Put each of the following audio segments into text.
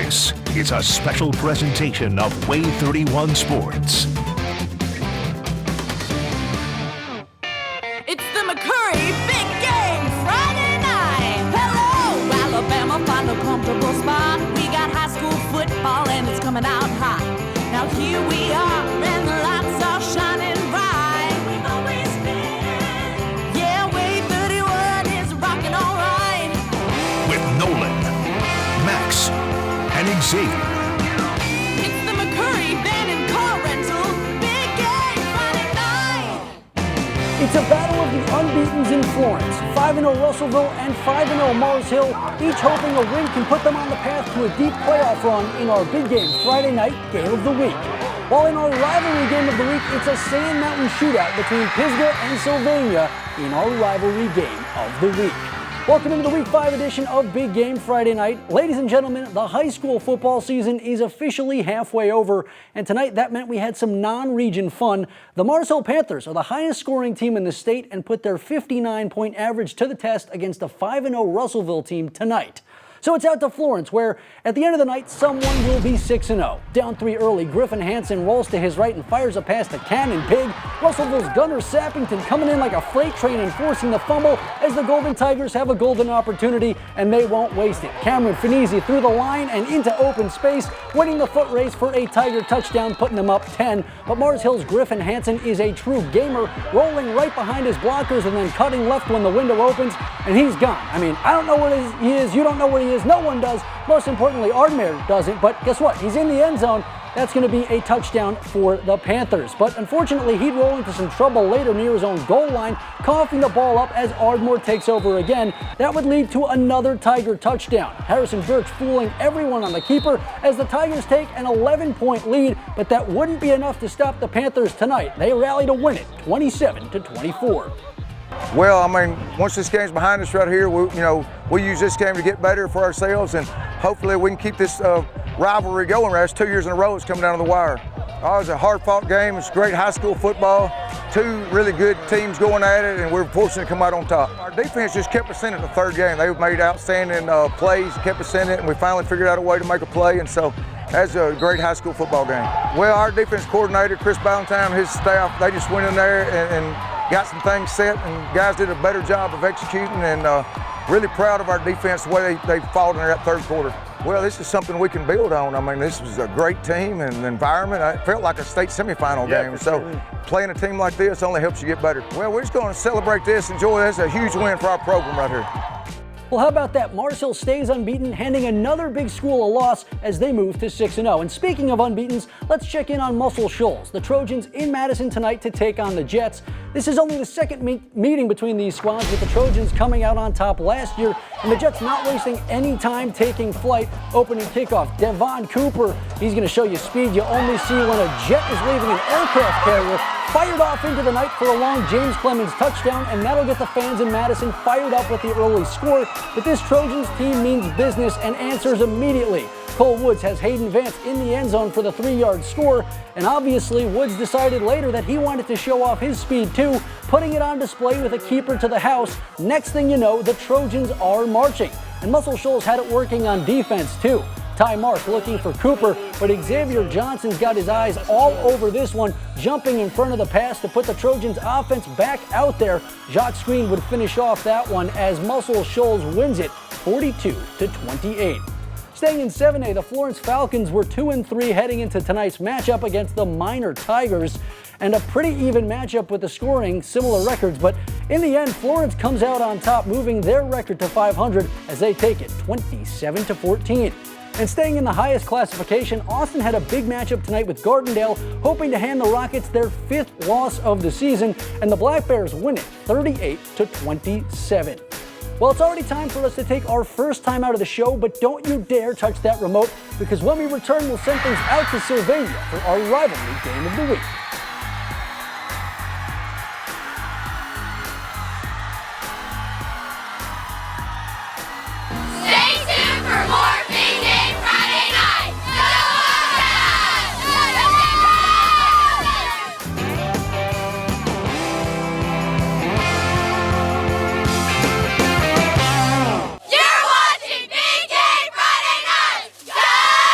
This is a special presentation of Way 31 Sports. It's the McCurry Big Game Friday night. Hello, Alabama, find a comfortable spot. We got high school football and it's coming out hot. Now here we are and the lights are shining bright. We've always been. Yeah, Way 31 is rocking all right. With Nolan, Max, and Xavier. It's the McCurry Van and Car Rental Big Game Friday night. It's a battle of the unbeatens in Florence. 5-0 Russellville and 5-0 Mars Hill, each hoping a win can put them on the path to a deep playoff run in our Big Game Friday night Game of the Week. While in our rivalry Game of the Week, it's a Sand Mountain shootout between Pisgah and Sylvania in our rivalry Game of the Week. Welcome into the Week 5 edition of Big Game Friday night. Ladies and gentlemen, the high school football season is officially halfway over, and tonight that meant we had some non-region fun. The Mars Hill Panthers are the highest scoring team in the state and put their 59-point average to the test against a 5-0 Russellville team tonight. So it's out to Florence, where at the end of the night, someone will be 6-0. Down 3 early, Griffin Hansen rolls to his right and fires a pass to Cannon Pig. Russellville's Gunnar Sappington coming in like a freight train and forcing the fumble as the Golden Tigers have a golden opportunity, and they won't waste it. Cameron Finisi through the line and into open space, winning the foot race for a Tiger touchdown, putting them up 10. But Mars Hill's Griffin Hansen is a true gamer, rolling right behind his blockers and then cutting left when the window opens, and he's gone. I mean, I don't know where he is, you don't know where he is, no one does. Most importantly, Ardmere doesn't, but guess what? He's in the end zone. That's going to be a touchdown for the Panthers. But unfortunately, he'd roll into some trouble later near his own goal line, coughing the ball up as Ardmore takes over again. That would lead to another Tiger touchdown. Harrison Birch fooling everyone on the keeper as the Tigers take an 11-point lead, but that wouldn't be enough to stop the Panthers tonight. They rally to win it, 27-24. Well, I mean, once this game's behind us right here, we use this game to get better for ourselves, and hopefully we can keep this rivalry going. That's 2 years in a row it's coming down to the wire. It was a hard-fought game. It's great high school football. 2 really good teams going at it, and we're fortunate to come out on top. Our defense just kept us in it the third game. They made outstanding plays, kept us in it, and we finally figured out a way to make a play, and so that's a great high school football game. Well, our defense coordinator, Chris Ballantyne, his staff, they just went in there and got some things set, and guys did a better job of executing, and really proud of our defense, the way they fought in that third quarter. Well, this is something we can build on. I mean, this was a great team and environment. It felt like a state semifinal game. So playing a team like this only helps you get better. Well, we're just going to celebrate this, enjoy this. It's a huge win for our program right here. Well, how about that? Mars Hill stays unbeaten, handing another big school a loss as they move to 6-0. And speaking of unbeatens, let's check in on Muscle Shoals. The Trojans in Madison tonight to take on the Jets. This is only the second meeting between these squads, with the Trojans coming out on top last year and the Jets not wasting any time taking flight. Opening kickoff, Devon Cooper. He's going to show you speed you only see when a jet is leaving an aircraft carrier. Fired off into the night for a long James Clemens touchdown, and that'll get the fans in Madison fired up with the early score. But this Trojans team means business and answers immediately. Cole Woods has Hayden Vance in the end zone for the 3-yard score, and obviously Woods decided later that he wanted to show off his speed too, putting it on display with a keeper to the house. Next thing you know, the Trojans are marching, and Muscle Shoals had it working on defense too. Ty Mark looking for Cooper, but Xavier Johnson's got his eyes all over this one, jumping in front of the pass to put the Trojans offense back out there. Jacques Screen would finish off that one as Muscle Shoals wins it 42-28. Staying in 7A, the Florence Falcons were 2-3 heading into tonight's matchup against the Minor Tigers, and a pretty even matchup with the scoring, similar records, but in the end, Florence comes out on top, moving their record to 500 as they take it 27-14. And staying in the highest classification, Austin had a big matchup tonight with Gardendale, hoping to hand the Rockets their 5th loss of the season, and the Black Bears win it 38-27. Well, it's already time for us to take our first time out of the show, but don't you dare touch that remote, because when we return, we'll send things out to Sylvania for our rivalry Game of the Week. Stay tuned for more Big Game Friday night. You're watching Big Game Friday night. Go!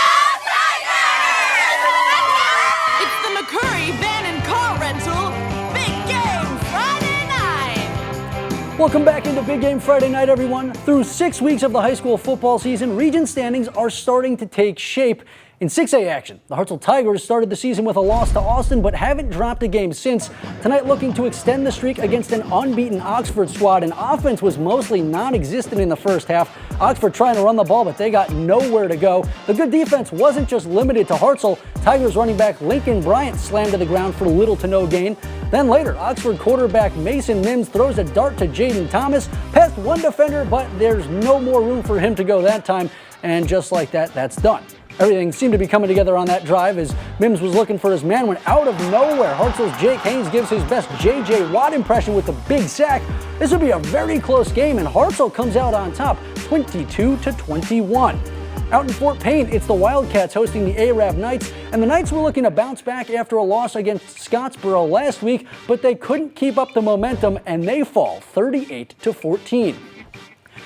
Welcome back into Big Game Friday night, everyone. Through 6 weeks of the high school football season, region standings are starting to take shape. In 6A action, the Hartselle Tigers started the season with a loss to Austin, but haven't dropped a game since. Tonight looking to extend the streak against an unbeaten Oxford squad, and offense was mostly non-existent in the first half. Oxford trying to run the ball, but they got nowhere to go. The good defense wasn't just limited to Hartselle. Tigers running back Lincoln Bryant slammed to the ground for little to no gain. Then later, Oxford quarterback Mason Mims throws a dart to Jaden Thomas, past one defender, but there's no more room for him to go that time, and just like that, that's done. Everything seemed to be coming together on that drive as Mims was looking for his man when out of nowhere, Hartselle's Jake Haynes gives his best J.J. Watt impression with a big sack. This would be a very close game, and Hartselle comes out on top, 22-21. Out in Fort Payne, it's the Wildcats hosting the Arab Knights, and the Knights were looking to bounce back after a loss against Scottsboro last week, but they couldn't keep up the momentum, and they fall 38-14.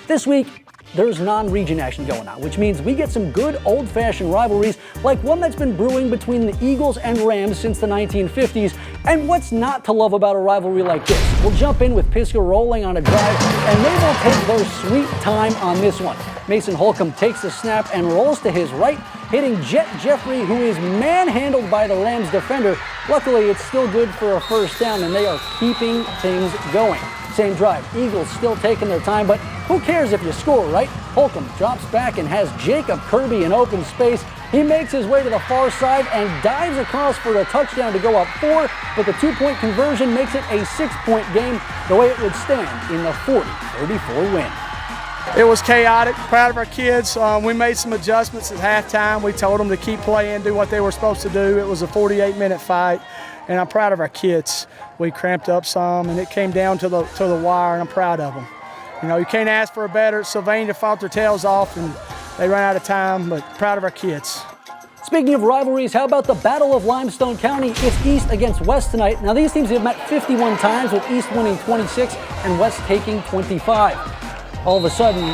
This week, there's non-region action going on, which means we get some good old-fashioned rivalries like one that's been brewing between the Eagles and Rams since the 1950s. And what's not to love about a rivalry like this? We'll jump in with Pisgah rolling on a drive, and they will take their sweet time on this one. Mason Holcomb takes the snap and rolls to his right, hitting Jet Jeffrey, who is manhandled by the Rams defender. Luckily, it's still good for a first down, and they are keeping things going. Same drive, Eagles still taking their time, but who cares if you score, right? Holcomb drops back and has Jacob Kirby in open space. He makes his way to the far side and dives across for a touchdown to go up 4, but the 2-point conversion makes it a 6-point game, the way it would stand in the 40-34 win. It was chaotic. Proud of our kids. We made some adjustments at halftime. We told them to keep playing, do what they were supposed to do. It was a 48-minute fight, and I'm proud of our kids. We cramped up some, and it came down to the wire, and I'm proud of them. You know, you can't ask for a better. Sylvania fought their tails off, and they ran out of time, but proud of our kids. Speaking of rivalries, how about the Battle of Limestone County? It's East against West tonight. Now, these teams have met 51 times, with East winning 26 and West taking 25. All of a sudden,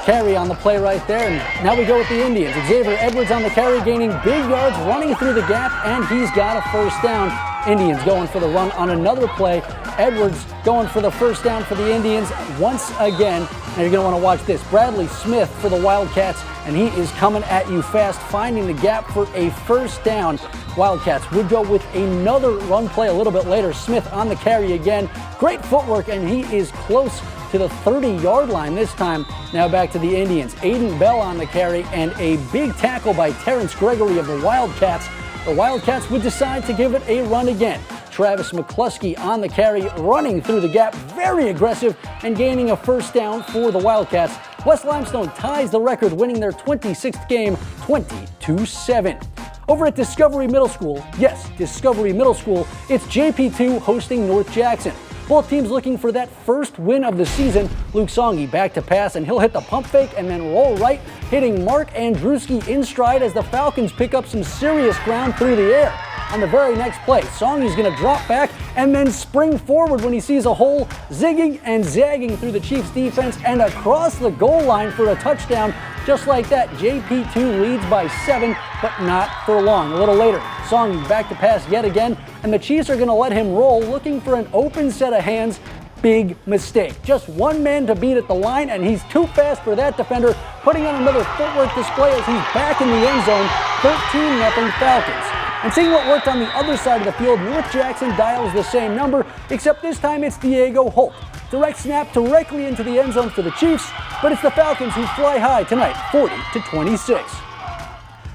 carry on the play right there, and now we go with the Indians. Xavier Edwards on the carry, gaining big yards, running through the gap, and he's got a first down. Indians going for the run on another play. Edwards going for the first down for the Indians once again. Now you're going to want to watch this. Bradley Smith for the Wildcats, and he is coming at you fast, finding the gap for a first down. Wildcats would go with another run play a little bit later. Smith on the carry again. Great footwork, and he is close to the 30-yard line this time. Now back to the Indians. Aiden Bell on the carry, and a big tackle by Terrence Gregory of the Wildcats. The Wildcats would decide to give it a run again. Travis McCluskey on the carry, running through the gap, very aggressive, and gaining a first down for the Wildcats. West Limestone ties the record, winning their 26th game, 20-7. Over at Discovery Middle School, yes, Discovery Middle School, it's JP2 hosting North Jackson. Both teams looking for that first win of the season. Luke Songy back to pass, and he'll hit the pump fake and then roll right, hitting Mark Andruski in stride as the Falcons pick up some serious ground through the air. On the very next play, Songy's going to drop back and then spring forward when he sees a hole, zigging and zagging through the Chiefs' defense and across the goal line for a touchdown. Just like that, JP2 leads by 7, but not for long. A little later, Songy back to pass yet again, and the Chiefs are going to let him roll, looking for an open set of hands. Big mistake. Just one man to beat at the line, and he's too fast for that defender, putting on another footwork display as he's back in the end zone, 13-0 Falcons. And seeing what worked on the other side of the field, North Jackson dials the same number, except this time it's Diego Holt. Direct snap directly into the end zone for the Chiefs, but it's the Falcons who fly high tonight, 40-26.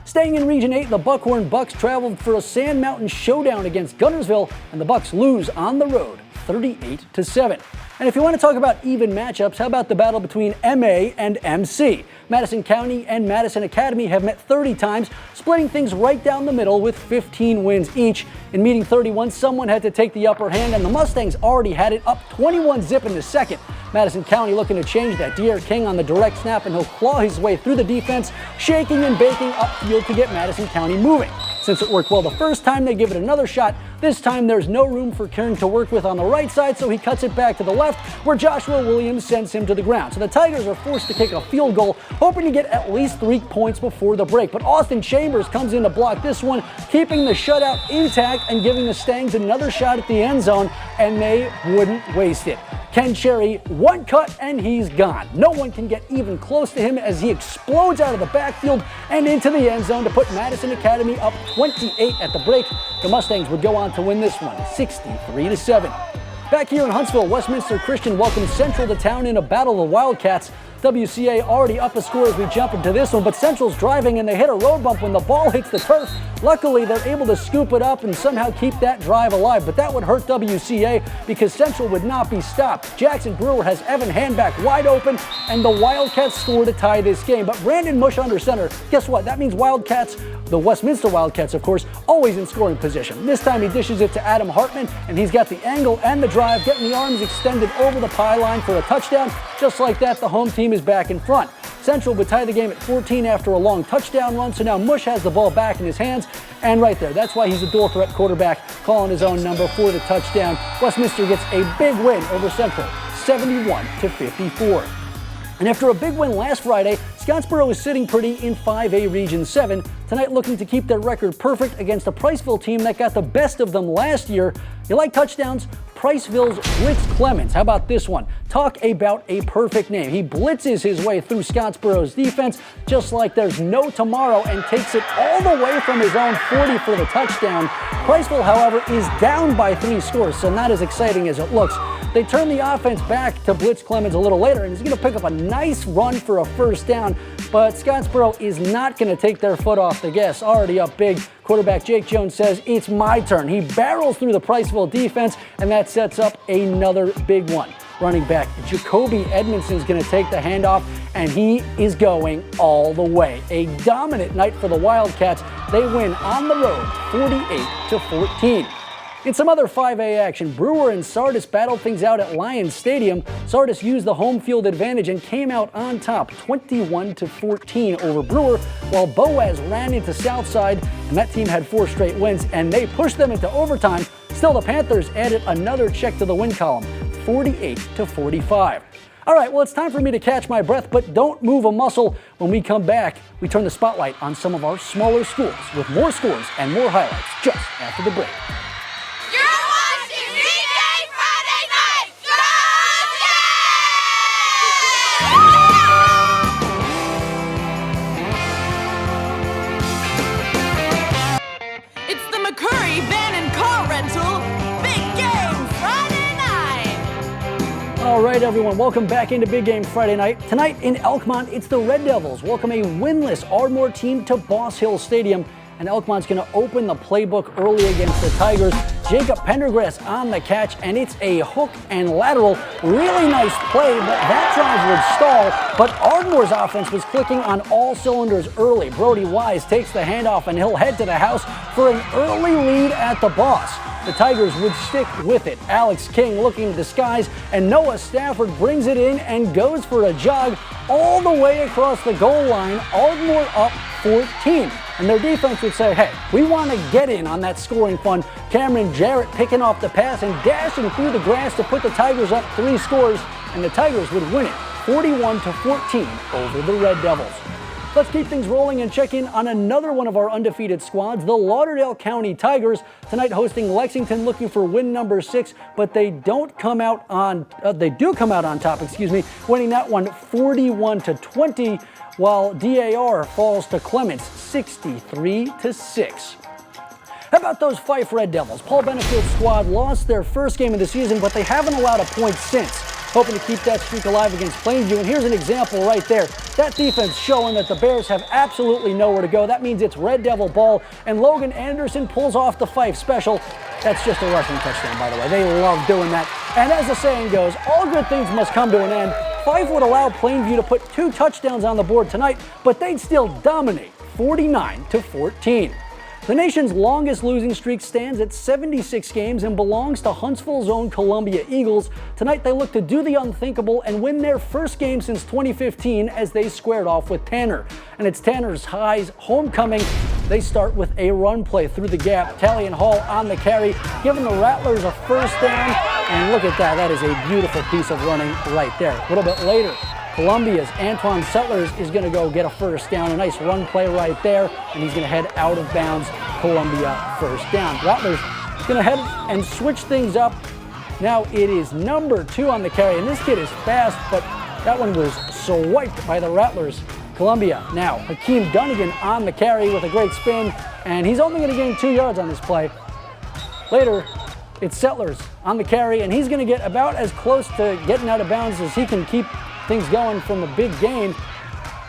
Staying in Region 8, the Buckhorn Bucks traveled for a Sand Mountain showdown against Guntersville, and the Bucks lose on the road, 38-7. And if you want to talk about even matchups, how about the battle between MA and MC? Madison County and Madison Academy have met 30 times, splitting things right down the middle with 15 wins each. In meeting 31, someone had to take the upper hand, and the Mustangs already had it, up 21-0 in the second. Madison County looking to change that. De'Aaron King on the direct snap, and he'll claw his way through the defense, shaking and baking upfield to get Madison County moving. Since it worked well the first time, they give it another shot. This time there's no room for King to work with on the right side, so he cuts it back to the left, where Joshua Williams sends him to the ground. So the Tigers are forced to kick a field goal, hoping to get at least 3 points before the break. But Austin Chambers comes in to block this one, keeping the shutout intact and giving the Stangs another shot at the end zone, and they wouldn't waste it. Ken Cherry, one cut and he's gone. No one can get even close to him as he explodes out of the backfield and into the end zone to put Madison Academy up 28 at the break. The Mustangs would go on to win this one, 63-7. Back here in Huntsville, Westminster Christian welcomed Central to town in a battle of the Wildcats. WCA already up a score as we jump into this one, but Central's driving and they hit a road bump when the ball hits the turf. Luckily, they're able to scoop it up and somehow keep that drive alive, but that would hurt WCA because Central would not be stopped. Jackson Brewer has Evan Handback wide open, and the Wildcats score to tie this game. But Brandon Mush under center, guess what? That means Wildcats, the Westminster Wildcats, of course, always in scoring position. This time he dishes it to Adam Hartman, and he's got the angle and the drive, getting the arms extended over the pylon for a touchdown. Just like that, the home team is back in front. Central would tie the game at 14 after a long touchdown run, so now Mush has the ball back in his hands, and right there, that's why he's a dual threat quarterback, calling his own number for the touchdown. Westminster gets a big win over Central, 71-54. And after a big win last Friday, Scottsboro is sitting pretty in 5A Region 7, tonight looking to keep their record perfect against a Priceville team that got the best of them last year. You like touchdowns? Priceville's Blitz Clemens. How about this one? Talk about a perfect name. He blitzes his way through Scottsboro's defense just like there's no tomorrow and takes it all the way from his own 40 for the touchdown. Priceville, however, is down by 3 scores, so not as exciting as it looks. They turn the offense back to Blitz Clemens a little later, and he's going to pick up a nice run for a first down, but Scottsboro is not going to take their foot off the gas. Already up big. Quarterback Jake Jones says, "It's my turn." He barrels through the Priceville defense, and that sets up another big one. Running back Jacoby Edmondson is going to take the handoff, and he is going all the way. A dominant night for the Wildcats. They win on the road, 48-14. In some other 5A action, Brewer and Sardis battled things out at Lions Stadium. Sardis used the home field advantage and came out on top, 21-14 over Brewer, while Boaz ran into Southside, and that team had 4 straight wins, and they pushed them into overtime. Still, the Panthers added another check to the win column, 48-45. All right, well, it's time for me to catch my breath, but don't move a muscle. When we come back, we turn the spotlight on some of our smaller schools with more scores and more highlights just after the break. You're watching Big Game Friday Night. It's the McCurry Van and Car Rental Big Game Friday Night. All right, everyone, welcome back into Big Game Friday Night. Tonight in Elkmont, it's the Red Devils welcome a winless Ardmore team to Boss Hill Stadium. And Elkmont's going to open the playbook early against the Tigers. Jacob Pendergrass on the catch, and it's a hook and lateral. Really nice play, but that drive would stall. But Ardmore's offense was clicking on all cylinders early. Brody Wise takes the handoff, and he'll head to the house for an early lead at the Boss. The Tigers would stick with it. Alex King looking to the skies, and Noah Stafford brings it in and goes for a jog all the way across the goal line. Ardmore up 14. And their defense would say, hey, we want to get in on that scoring fun. Cameron Jarrett picking off the pass and dashing through the grass to put the Tigers up 3 scores, and the Tigers would win it 41-14 over the Red Devils. Let's keep things rolling and check in on another one of our undefeated squads, the Lauderdale County Tigers, tonight hosting Lexington, looking for win number 6, but they do come out on top, winning that one 41-20. While DAR falls to Clements 63-6. How about those Fife Red Devils? Paul Benefield's squad lost their first game of the season, but they haven't allowed a point since. Hoping to keep that streak alive against Plainview, and here's an example right there. That defense showing that the Bears have absolutely nowhere to go. That means it's Red Devil ball, and Logan Anderson pulls off the Fife special. That's just a rushing touchdown, by the way. They love doing that. And as the saying goes, all good things must come to an end. Fife would allow Plainview to put 2 touchdowns on the board tonight, but they'd still dominate 49-14. The nation's longest losing streak stands at 76 games and belongs to Huntsville's own Columbia Eagles. Tonight they look to do the unthinkable and win their first game since 2015 as they squared off with Tanner. And it's Tanner's High's homecoming. They start with a run play through the gap. Talion Hall on the carry, giving the Rattlers a first down. And look at that, that is a beautiful piece of running right there. A little bit later, Columbia's Antoine Settlers is going to go get a first down. A nice run play right there, and he's going to head out of bounds. Columbia first down. Rattlers going to head and switch things up. Now it is number 2 on the carry, and this kid is fast, but that one was swiped by the Rattlers. Columbia now, Hakeem Dunnigan on the carry with a great spin, and he's only going to gain 2 yards on this play. Later, it's Settlers on the carry, and he's going to get about as close to getting out of bounds as he can keep things going from a big gain.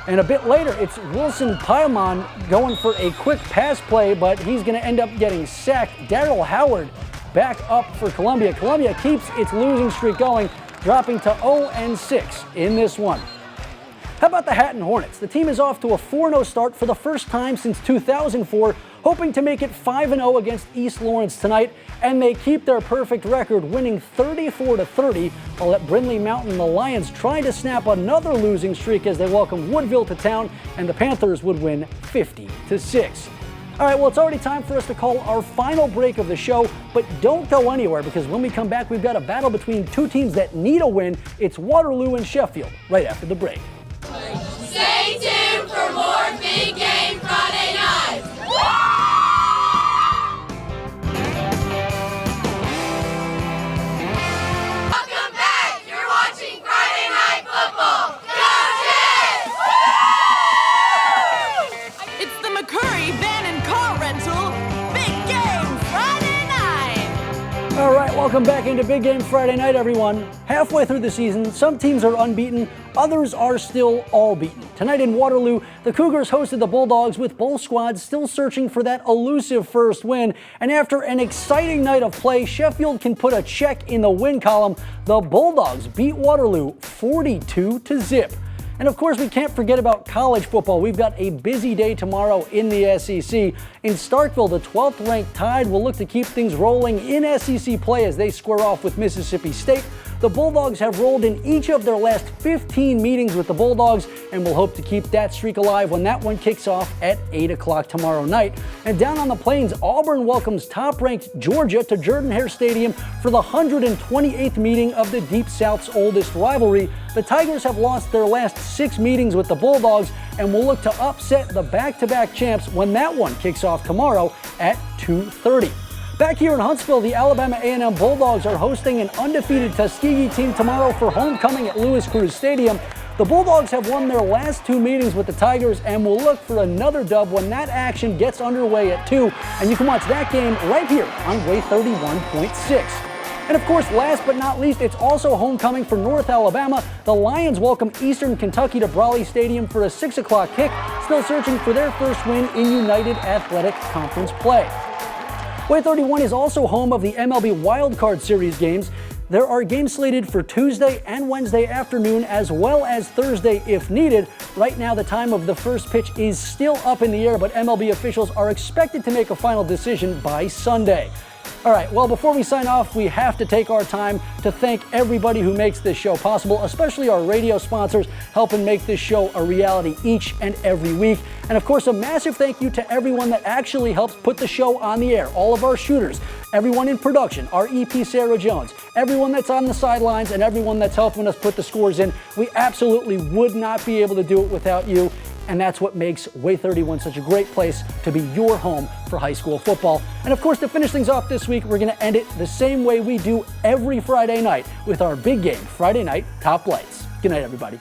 And a bit later, it's Wilson Pilemon going for a quick pass play, but he's going to end up getting sacked. Daryl Howard back up for Columbia. Columbia keeps its losing streak going, dropping to 0-6 in this one. How about the Hatton Hornets? The team is off to a 4-0 start for the first time since 2004, hoping to make it 5-0 against East Lawrence tonight, and they keep their perfect record, winning 34-30, while at Brindley Mountain, the Lions trying to snap another losing streak as they welcome Woodville to town, and the Panthers would win 50-6. All right, well, it's already time for us to call our final break of the show, but don't go anywhere, because when we come back, we've got a battle between two teams that need a win. It's Waterloo and Sheffield, right after the break. Stay tuned for more Big Game Friday nights. Welcome back. You're watching Friday Night Football. Go Jets! It's the McCurry Van and Car Rental Big Game Friday Night. All right, welcome back into Big Game Friday Night, everyone. Halfway through the season, some teams are unbeaten, others are still all beaten. Tonight in Waterloo, the Cougars hosted the Bulldogs with both squads still searching for that elusive first win. And after an exciting night of play, Sheffield can put a check in the win column. The Bulldogs beat Waterloo 42-0. And of course, we can't forget about college football. We've got a busy day tomorrow in the SEC. In Starkville, the 12th ranked Tide will look to keep things rolling in SEC play as they square off with Mississippi State. The Bulldogs have rolled in each of their last 15 meetings with the Bulldogs, and we'll hope to keep that streak alive when that one kicks off at 8 o'clock tomorrow night. And down on the Plains, Auburn welcomes top-ranked Georgia to Jordan-Hare Stadium for the 128th meeting of the Deep South's oldest rivalry. The Tigers have lost their last 6 meetings with the Bulldogs and will look to upset the back-to-back champs when that one kicks off tomorrow at 2:30. Back here in Huntsville, the Alabama A&M Bulldogs are hosting an undefeated Tuskegee team tomorrow for homecoming at Louis Cruz Stadium. The Bulldogs have won their last 2 meetings with the Tigers and will look for another dub when that action gets underway at 2. And you can watch that game right here on Way 31.6. And of course, last but not least, it's also homecoming for North Alabama. The Lions welcome Eastern Kentucky to Brawley Stadium for a 6 o'clock kick, still searching for their first win in United Athletic Conference play. Way 31 is also home of the MLB Wildcard Series games. There are games slated for Tuesday and Wednesday afternoon, as well as Thursday if needed. Right now, the time of the first pitch is still up in the air, but MLB officials are expected to make a final decision by Sunday. All right, well, before we sign off, we have to take our time to thank everybody who makes this show possible, especially our radio sponsors helping make this show a reality each and every week. And of course, a massive thank you to everyone that actually helps put the show on the air. All of our shooters, everyone in production, our EP Sarah Jones, everyone that's on the sidelines, and everyone that's helping us put the scores in. We absolutely would not be able to do it without you. And that's what makes Way 31 such a great place to be your home for high school football. And of course, to finish things off this week, we're going to end it the same way we do every Friday night with our Big Game Friday Night Top Lights. Good night, everybody.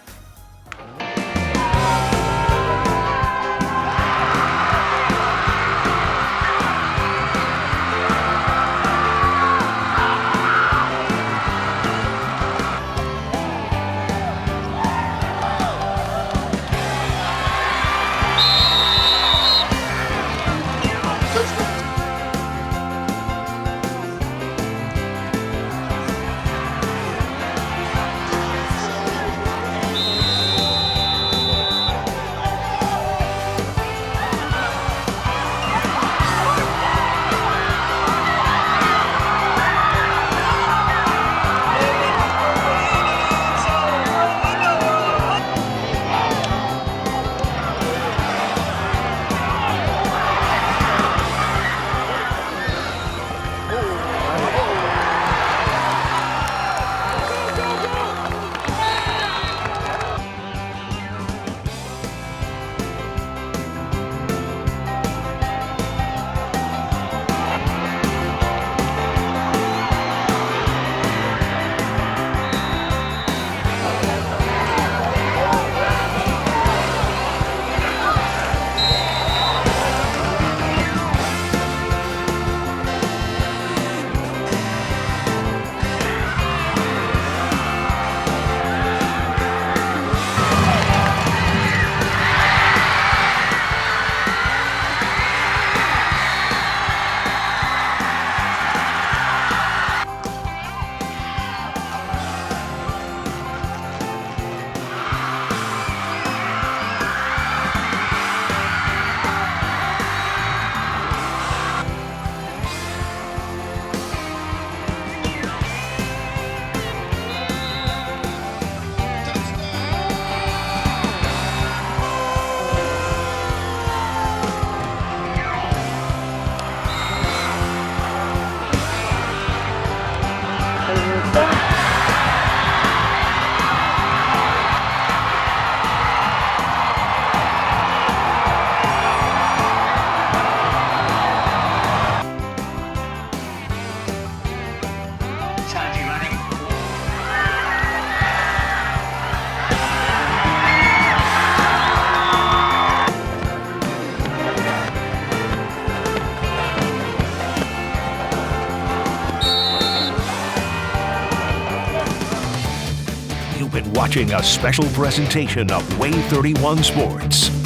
watching a special presentation of Way 31 Sports.